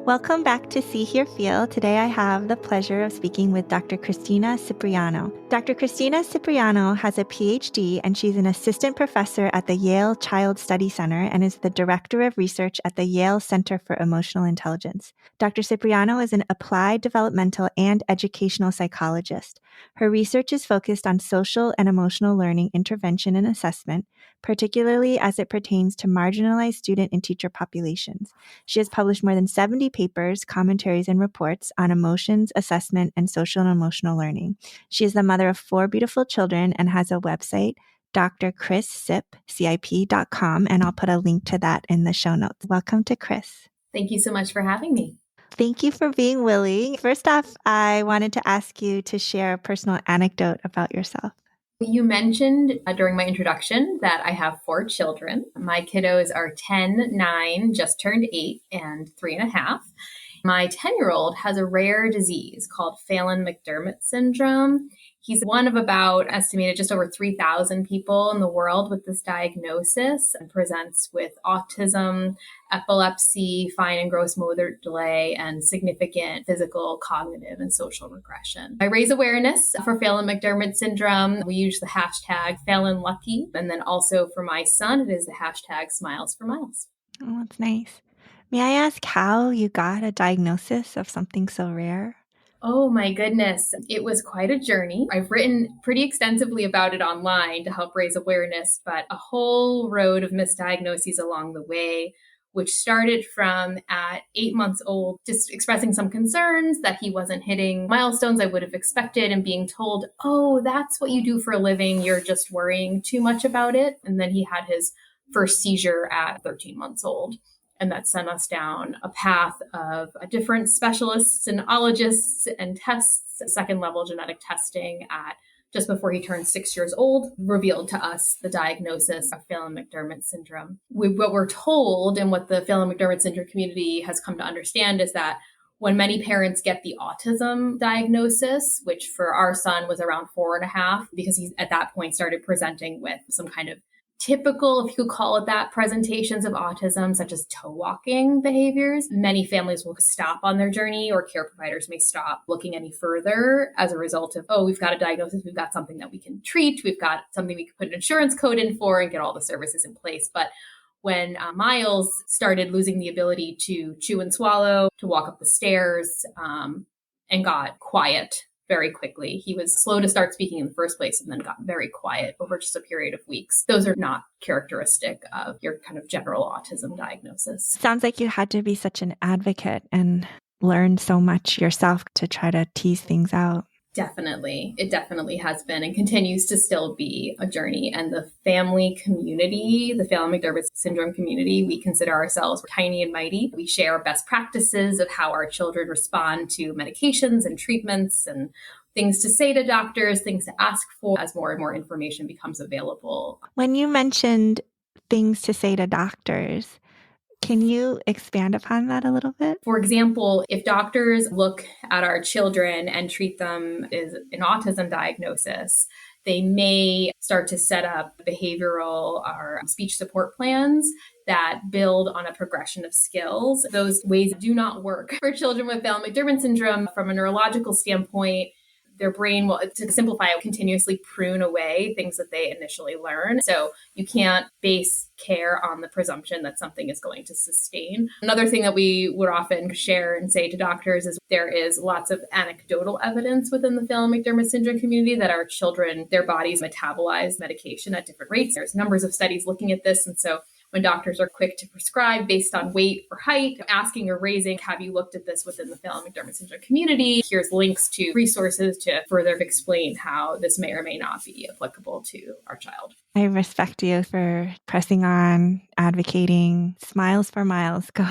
Welcome back to See, Hear, Feel. Today I have the pleasure of speaking with Dr. Cristina Cipriano. Dr. Cristina Cipriano has a PhD and she's an assistant professor at the Yale Child Study Center and is the director of research at the Yale Center for Emotional Intelligence. Dr. Cipriano is an applied developmental and educational psychologist. Her research is focused on social and emotional learning intervention and assessment, particularly as it pertains to marginalized student and teacher populations. She has published more than 70 papers, commentaries, and reports on emotions, assessment, and social and emotional learning. She is the mother of 4 beautiful children and has a website, drchriscip.com, and I'll put a link to that in the show notes. Welcome to Chris. Thank you so much for having me. Thank you for being willing. First off, I wanted to ask you to share a personal anecdote about yourself. You mentioned during my introduction that I have 4 children. My kiddos are 10, 9, just turned 8, and 3.5. My 10-year-old has a rare disease called Phelan-McDermott syndrome. He's one of about estimated just over 3,000 people in the world with this diagnosis and presents with autism, epilepsy, fine and gross motor delay, and significant physical, cognitive, and social regression. I raise awareness for Phelan-McDermott syndrome. We use the hashtag PhelanLucky. And then also for my son, it is the hashtag Smiles for Miles. Oh, that's nice. May I ask how you got a diagnosis of something so rare? Oh my goodness. It was quite a journey. I've written pretty extensively about it online to help raise awareness, but a whole road of misdiagnoses along the way, which started from at 8 months old, just expressing some concerns that he wasn't hitting milestones I would have expected and being told, oh, that's what you do for a living. You're just worrying too much about it. And then he had his first seizure at 13 months old. And that sent us down a path of different specialists and ologists and tests. Second level genetic testing at just before he turned 6 years old revealed to us the diagnosis of Phelan-McDermott syndrome. What we're told and what the Phelan-McDermott syndrome community has come to understand is that when many parents get the autism diagnosis, which for our son was around 4.5, because he at that point started presenting with some kind of typical, if you could call it that, presentations of autism, such as toe walking behaviors, many families will stop on their journey, or care providers may stop looking any further as a result of, oh, we've got a diagnosis, we've got something that we can treat, we've got something we can put an insurance code in for and get all the services in place. But when Miles started losing the ability to chew and swallow, to walk up the stairs, and got quiet very quickly. He was slow to start speaking in the first place and then got very quiet over just a period of weeks. Those are not characteristic of your kind of general autism diagnosis. Sounds like you had to be such an advocate and learn so much yourself to try to tease things out. Definitely. It definitely has been and continues to still be a journey. And the family community, the Phelan-McDermott syndrome community, we consider ourselves tiny and mighty. We share best practices of how our children respond to medications and treatments and things to say to doctors, things to ask for as more and more information becomes available. When you mentioned things to say to doctors, can you expand upon that a little bit? For example, if doctors look at our children and treat them as an autism diagnosis, they may start to set up behavioral or speech support plans that build on a progression of skills. Those ways do not work for children with Phelan-McDermott syndrome. From a neurological standpoint, their brain will, to simplify it, continuously prune away things that they initially learn. So you can't base care on the presumption that something is going to sustain. Another thing that we would often share and say to doctors is there is lots of anecdotal evidence within the Phelan-McDermott syndrome community that our children, their bodies metabolize medication at different rates. There's numbers of studies looking at this. And so when doctors are quick to prescribe based on weight or height, asking or raising, have you looked at this within the Phelan-McDermott syndrome community? Here's links to resources to further explain how this may or may not be applicable to our child. I respect you for pressing on, advocating. Smiles for Miles. Go.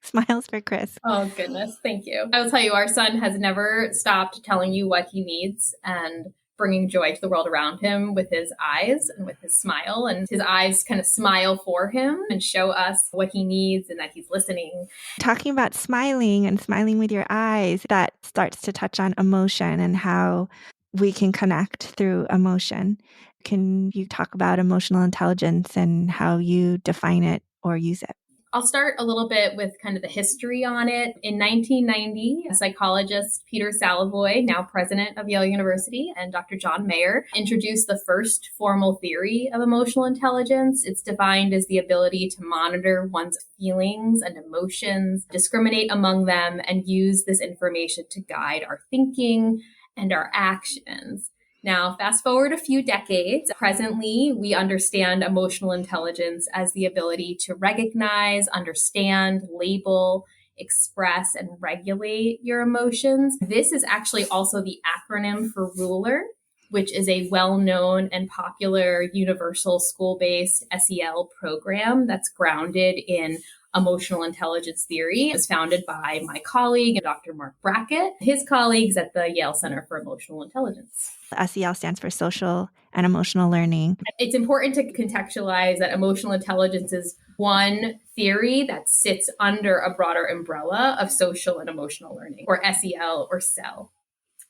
Smiles for Chris. Oh, goodness. Thank you. I will tell you, our son has never stopped telling you what he needs and bringing joy to the world around him with his eyes and with his smile. And his eyes kind of smile for him and show us what he needs and that he's listening. Talking about smiling and smiling with your eyes, that starts to touch on emotion and how we can connect through emotion. Can you talk about emotional intelligence and how you define it or use it? I'll start a little bit with kind of the history on it. In 1990, psychologist Peter Salovey, now president of Yale University, and Dr. John Mayer introduced the first formal theory of emotional intelligence. It's defined as the ability to monitor one's feelings and emotions, discriminate among them, and use this information to guide our thinking and our actions. Now, fast forward a few decades. Presently, we understand emotional intelligence as the ability to recognize, understand, label, express, and regulate your emotions. This is actually also the acronym for RULER, which is a well-known and popular universal school-based SEL program that's grounded in emotional intelligence theory. It was founded by my colleague, Dr. Mark Brackett, his colleagues at the Yale Center for Emotional Intelligence. SEL stands for social and emotional learning. It's important to contextualize that emotional intelligence is one theory that sits under a broader umbrella of social and emotional learning, or SEL or CEL.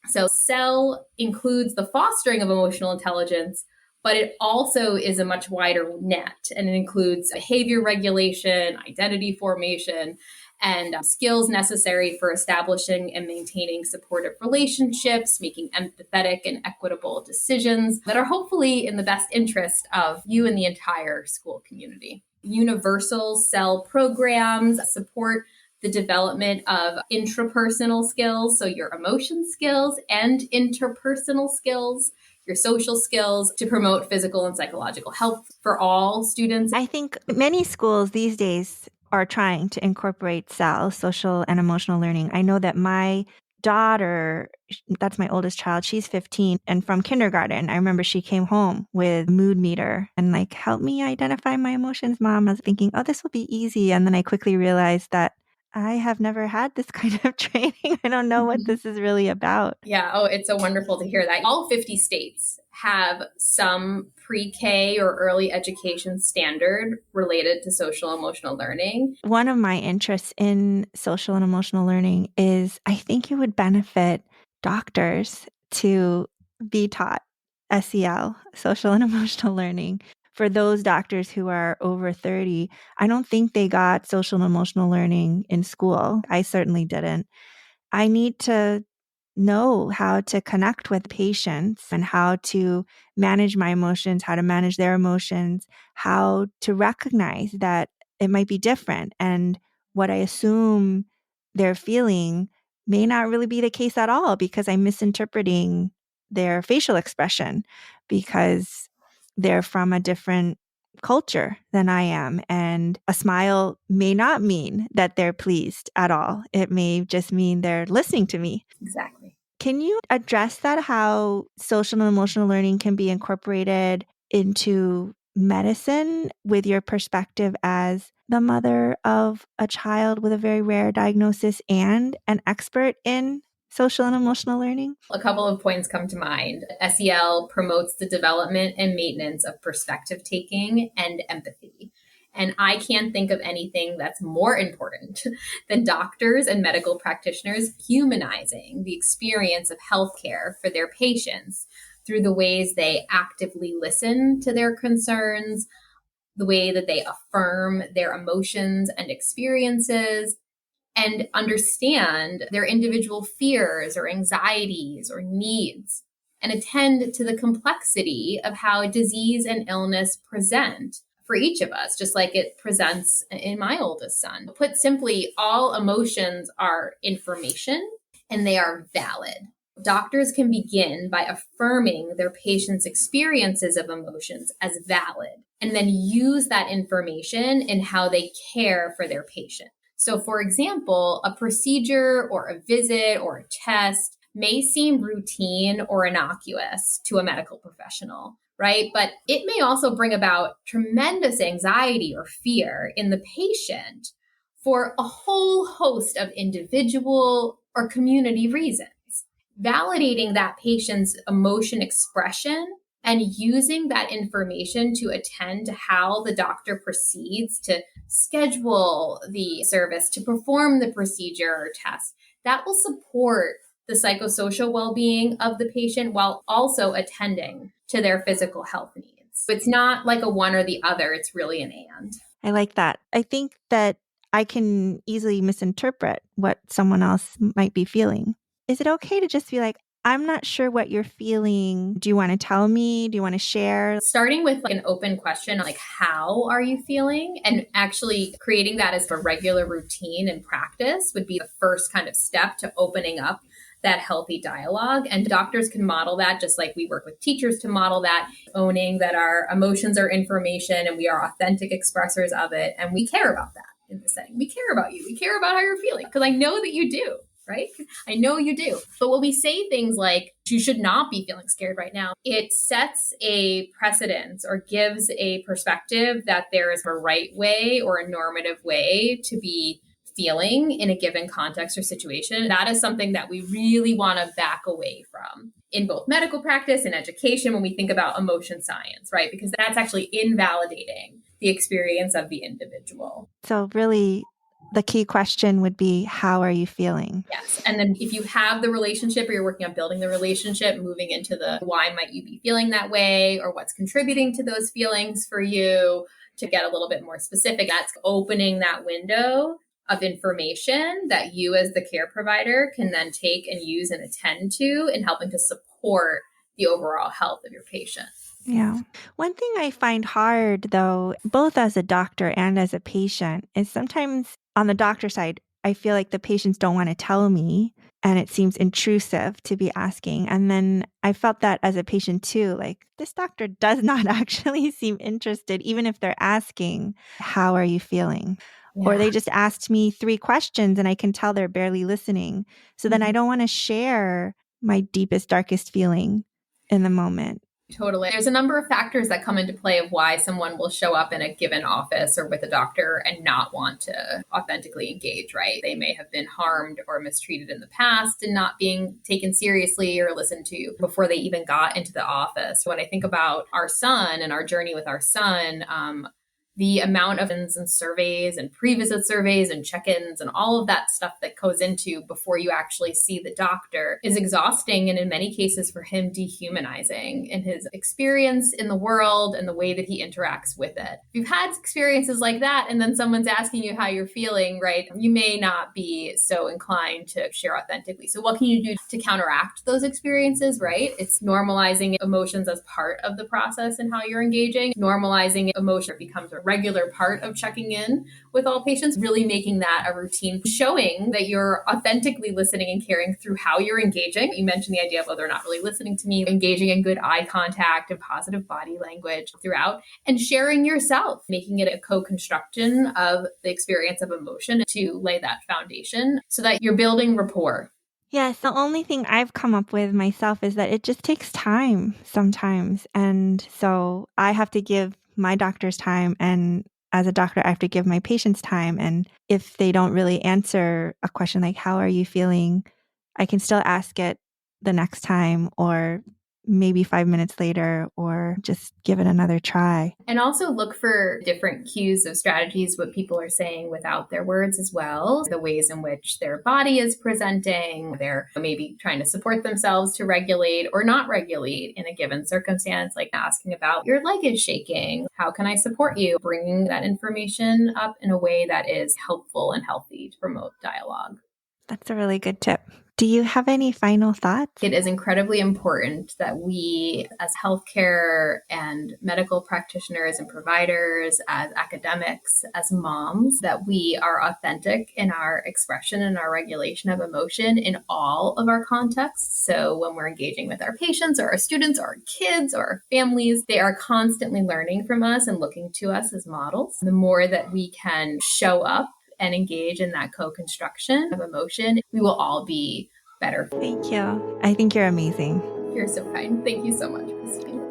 So CEL includes the fostering of emotional intelligence, but it also is a much wider net, and it includes behavior regulation, identity formation, and skills necessary for establishing and maintaining supportive relationships, making empathetic and equitable decisions that are hopefully in the best interest of you and the entire school community. Universal CEL programs support the development of intrapersonal skills, so your emotion skills, and interpersonal skills, your social skills, to promote physical and psychological health for all students. I think many schools these days are trying to incorporate CEL, social and emotional learning. I know that my daughter, that's my oldest child, she's 15, and from kindergarten, I remember she came home with a mood meter and like, help me identify my emotions, Mom. I was thinking, oh, this will be easy. And then I quickly realized that I have never had this kind of training. I don't know what this is really about. Yeah. Oh, it's so wonderful to hear that. All 50 states have some pre-K or early education standard related to social emotional learning. One of my interests in social and emotional learning is I think it would benefit doctors to be taught SEL, social and emotional learning. For those doctors who are over 30, I don't think they got social and emotional learning in school. I certainly didn't. I need to know how to connect with patients and how to manage my emotions, how to manage their emotions, how to recognize that it might be different. And what I assume they're feeling may not really be the case at all because I'm misinterpreting their facial expression because they're from a different culture than I am. And a smile may not mean that they're pleased at all. It may just mean they're listening to me. Exactly. Can you address that, how social and emotional learning can be incorporated into medicine with your perspective as the mother of a child with a very rare diagnosis and an expert in social and emotional learning? A couple of points come to mind. SEL promotes the development and maintenance of perspective taking and empathy. And I can't think of anything that's more important than doctors and medical practitioners humanizing the experience of healthcare for their patients through the ways they actively listen to their concerns, the way that they affirm their emotions and experiences, and understand their individual fears or anxieties or needs, and attend to the complexity of how disease and illness present for each of us, just like it presents in my oldest son. Put simply, all emotions are information and they are valid. Doctors can begin by affirming their patients' experiences of emotions as valid, and then use that information in how they care for their patient. So, for example, a procedure or a visit or a test may seem routine or innocuous to a medical professional, right? But it may also bring about tremendous anxiety or fear in the patient for a whole host of individual or community reasons. Validating that patient's emotion expression and using that information to attend to how the doctor proceeds to schedule the service, to perform the procedure or test, that will support the psychosocial well-being of the patient while also attending to their physical health needs. It's not like a one or the other, it's really an and. I like that. I think that I can easily misinterpret what someone else might be feeling. Is it okay to just be like, I'm not sure what you're feeling. Do you want to tell me? Do you want to share? Starting with like an open question, like, how are you feeling? And actually creating that as a regular routine and practice would be the first kind of step to opening up that healthy dialogue. And doctors can model that just like we work with teachers to model that, owning that our emotions are information and we are authentic expressors of it. And we care about that in this setting. We care about you. We care about how you're feeling because I know that you do. Right? I know you do. But when we say things like, you should not be feeling scared right now, it sets a precedence or gives a perspective that there is a right way or a normative way to be feeling in a given context or situation. That is something that we really want to back away from in both medical practice and education when we think about emotion science, right? Because that's actually invalidating the experience of the individual. So really, the key question would be, how are you feeling? Yes. And then if you have the relationship or you're working on building the relationship, moving into the why might you be feeling that way or what's contributing to those feelings for you to get a little bit more specific, that's opening that window of information that you as the care provider can then take and use and attend to in helping to support the overall health of your patient. Yeah. One thing I find hard, though, both as a doctor and as a patient, is sometimes on the doctor side, I feel like the patients don't want to tell me, and it seems intrusive to be asking. And then I felt that as a patient too, like this doctor does not actually seem interested, even if they're asking, how are you feeling? Yeah. Or they just asked me 3 questions and I can tell they're barely listening. So then I don't want to share my deepest, darkest feeling in the moment. Totally. There's a number of factors that come into play of why someone will show up in a given office or with a doctor and not want to authentically engage, right? They may have been harmed or mistreated in the past and not being taken seriously or listened to before they even got into the office. When I think about our son and our journey with our son, the amount of and surveys and pre-visit surveys and check-ins and all of that stuff that goes into before you actually see the doctor is exhausting and in many cases for him dehumanizing in his experience in the world and the way that he interacts with it. If you've had experiences like that and then someone's asking you how you're feeling, right, you may not be so inclined to share authentically. So what can you do to counteract those experiences, right? It's normalizing emotions as part of the process and how you're engaging. Normalizing emotion becomes a regular part of checking in with all patients, really making that a routine, showing that you're authentically listening and caring through how you're engaging. You mentioned the idea of, oh, they're not really listening to me, engaging in good eye contact and positive body language throughout, and sharing yourself, making it a co-construction of the experience of emotion to lay that foundation so that you're building rapport. Yes, the only thing I've come up with myself is that it just takes time sometimes. And so I have to give my doctors time. And as a doctor, I have to give my patients time. And if they don't really answer a question like, how are you feeling? I can still ask it the next time or maybe 5 minutes later, or just give it another try. And also look for different cues of strategies, what people are saying without their words as well, the ways in which their body is presenting, they're maybe trying to support themselves to regulate or not regulate in a given circumstance, like asking about your leg is shaking. How can I support you? Bringing that information up in a way that is helpful and healthy to promote dialogue. That's a really good tip. Do you have any final thoughts? It is incredibly important that we, as healthcare and medical practitioners and providers, as academics, as moms, that we are authentic in our expression and our regulation of emotion in all of our contexts. So when we're engaging with our patients or our students or our kids or our families, they are constantly learning from us and looking to us as models. The more that we can show up and engage in that co-construction of emotion, we will all be better. Thank you. I think you're amazing. You're so kind. Thank you so much, Christine.